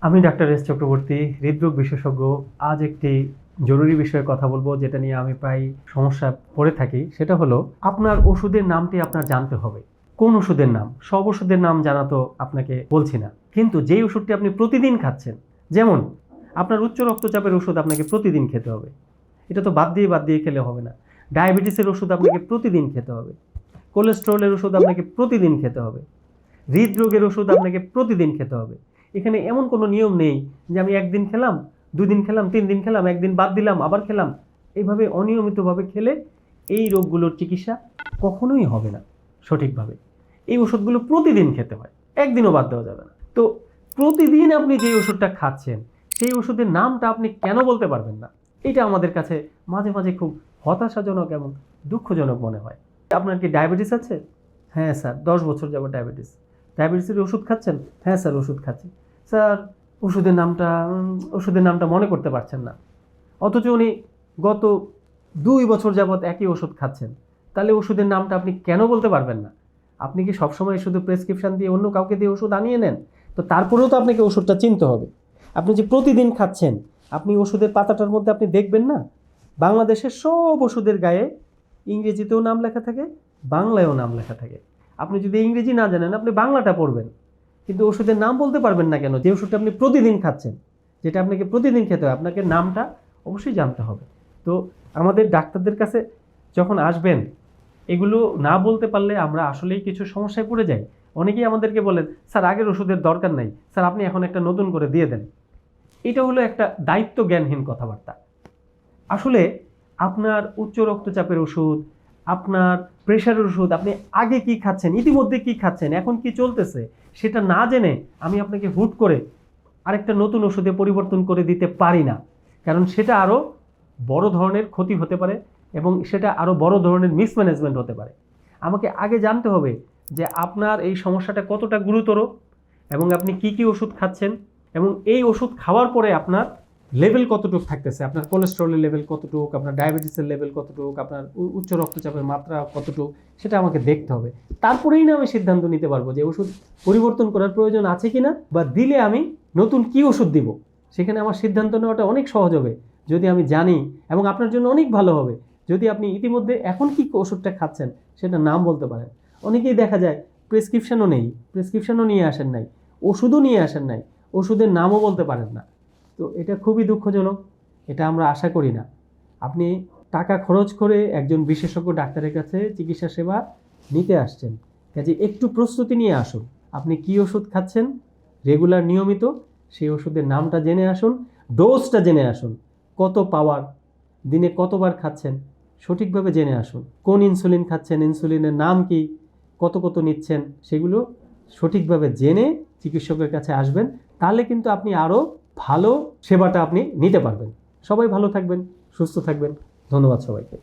আমি doctor S Chakraborty, হৃদরোগ বিশেষজ্ঞ। আজ একটি জরুরি বিষয়ে কথা বলবো, যেটা নিয়ে আমি প্রায় সমস্যা পড়ে থাকি। সেটা হলো, আপনার ওষুধের নামটি আপনার জানতে হবে। কোন ওষুধের নাম? সব ওষুধের নাম জানা তো আপনাকে বলছি না, কিন্তু যেই ওষুধটি আপনি প্রতিদিন খাচ্ছেন, যেমন আপনার উচ্চ রক্তচাপের ওষুধ আপনাকে প্রতিদিন খেতে হবে। এটা তো বাদ দিয়ে খেলে হবে না। ডায়াবেটিসের ওষুধ আপনাকে প্রতিদিন খেতে হবে। কোলেস্টেরলের ওষুধ আপনাকে প্রতিদিন খেতে হবে। হৃদরোগের ওষুধ আপনাকে প্রতিদিন খেতে হবে। এখানে এমন কোনো নিয়ম নেই যে আমি একদিন খেলাম, 2 দিন খেলাম, 3 দিন খেলাম, একদিন বাদ দিলাম, আবার খেলাম। এইভাবে অনিয়মিতভাবে খেলে এই রোগগুলোর চিকিৎসা কখনোই হবে না সঠিকভাবে। এই ওষুধগুলো প্রতিদিন খেতে হয়, একদিনও বাদ দেওয়া যাবে না। তো প্রতিদিন আপনি যে ওষুধটা খাচ্ছেন, সেই ওষুধের নামটা আপনি কেন বলতে পারবেন না? এটা আমাদের কাছে মাঝে মাঝে খুব হতাশাজনক এবং দুঃখজনক মনে হয়। আপনার কি ডায়াবেটিস আছে? হ্যাঁ স্যার, 10 বছর যাবত ডায়াবেটিস। ডায়াবেটিসের ওষুধ খাচ্ছেন? হ্যাঁ স্যার, ওষুধ খাচ্ছি। স্যার, ওষুধের নামটা মনে করতে পারছেন না। অথচ উনি গত 2 বছর যাবত একই ওষুধ খাচ্ছেন। তাহলে ওষুধের নামটা আপনি কেন বলতে পারবেন না? আপনি কি সবসময় শুধু প্রেসক্রিপশন দিয়ে অন্য কাউকে দিয়ে ওষুধ আনিয়ে নেন? তো তারপরেও তো আপনাকে ওষুধটা চিনতে হবে। আপনি যে প্রতিদিন খাচ্ছেন, আপনি ওষুধের পাতাটার মধ্যে আপনি দেখবেন না, বাংলাদেশের সব ওষুধের গায়ে ইংরেজিতেও নাম লেখা থাকে, বাংলায়ও নাম লেখা থাকে। আপনি যদি ইংরেজি না জানেন, আপনি বাংলাটা পড়বেন, কিন্তু ওষুধের নাম বলতে পারবেন না কেন? যে ওষুধটা আপনি প্রতিদিন খাচ্ছেন, যেটা আপনাকে প্রতিদিন খেতে হবে, আপনাকে নামটা অবশ্যই জানতে হবে। তো আমাদের ডাক্তারদের কাছে যখন আসবেন, এগুলো না বলতে পারলে আমরা আসলেই কিছু সমস্যায় পড়ে যাই। অনেকেই আমাদেরকে বলেন, স্যার আগের ওষুধের দরকার নাই, স্যার আপনি এখন একটা নতুন করে দিয়ে দেন। এটা হলো একটা দায়িত্ব জ্ঞানহীন কথাবার্তা। আসলে আপনার উচ্চ রক্তচাপের ওষুধ, আপনার প্রেশারের ওষুধ, আপনি আগে কি খাচ্ছেন, ইতিমধ্যে কি খাচ্ছেন, এখন কি চলতেছে, সেটা না জেনে আমি আপনাকে হুট করে আরেকটা নতুন ওষুধে পরিবর্তন করে দিতে পারি না। কারণ সেটা আরও বড় ধরনের ক্ষতি হতে পারে এবং সেটা আরও বড় ধরনের মিসম্যানেজমেন্ট হতে পারে। আমাকে আগে জানতে হবে যে আপনার এই সমস্যাটা কতটা গুরুতর এবং আপনি কি কি ওষুধ খাচ্ছেন, এবং এই ওষুধ খাওয়ার পরে আপনার লেভেল কতটুকু থাকতেছে, আপনার কোলেস্টেরলের লেভেল কতটুকু, আপনার ডায়াবেটিসের লেভেল কতটুকু, আপনার উচ্চ রক্তচাপের মাত্রা কতটুকু, সেটা আমাকে দেখতে হবে। তারপরেই না আমি সিদ্ধান্ত নিতে পারবো যে ওষুধ পরিবর্তন করার প্রয়োজন আছে কিনা, বা দিলে আমি নতুন কি ওষুধ দিব। সেখানে আমার সিদ্ধান্ত নেওয়াটা অনেক সহজ হবে যদি আমি জানি, এবং আপনার জন্য অনেক ভালো হবে যদি আপনি ইতিমধ্যে এখন কি ওষুধটা খাচ্ছেন সেটা নাম বলতে পারেন। অনেকেই দেখা যায় প্রেসক্রিপশনও নেই, প্রেসক্রিপশনও নিয়ে আসেন নাই, ওষুধও নিয়ে আসেন নাই, ওষুধের নামও বলতে পারেন না। তো এটা খুবই দুঃখজনক। এটা আমরা আশা করি না। আপনি টাকা খরচ করে একজন বিশেষজ্ঞ ডাক্তারের কাছে চিকিৎসা সেবা নিতে আসছেন, কাজে একটু প্রস্তুতি নিয়ে আসুন। আপনি কি ওষুধ খাচ্ছেন রেগুলার নিয়মিত, সেই ওষুধের নামটা জেনে আসুন, ডোজটা জেনে আসুন, কত পাওয়ার, দিনে কতবার খাচ্ছেন সঠিকভাবে জেনে আসুন। কোন ইনসুলিন খাচ্ছেন, ইনসুলিনের নাম কি, কত কত নিচ্ছেন, সেগুলো সঠিকভাবে জেনে চিকিৎসকের কাছে আসবেন। তাহলে কিন্তু আপনি আরও ভালো সেবাটা আপনি নিতে পারবেন। সবাই ভালো থাকবেন, সুস্থ থাকবেন। ধন্যবাদ সবাইকে।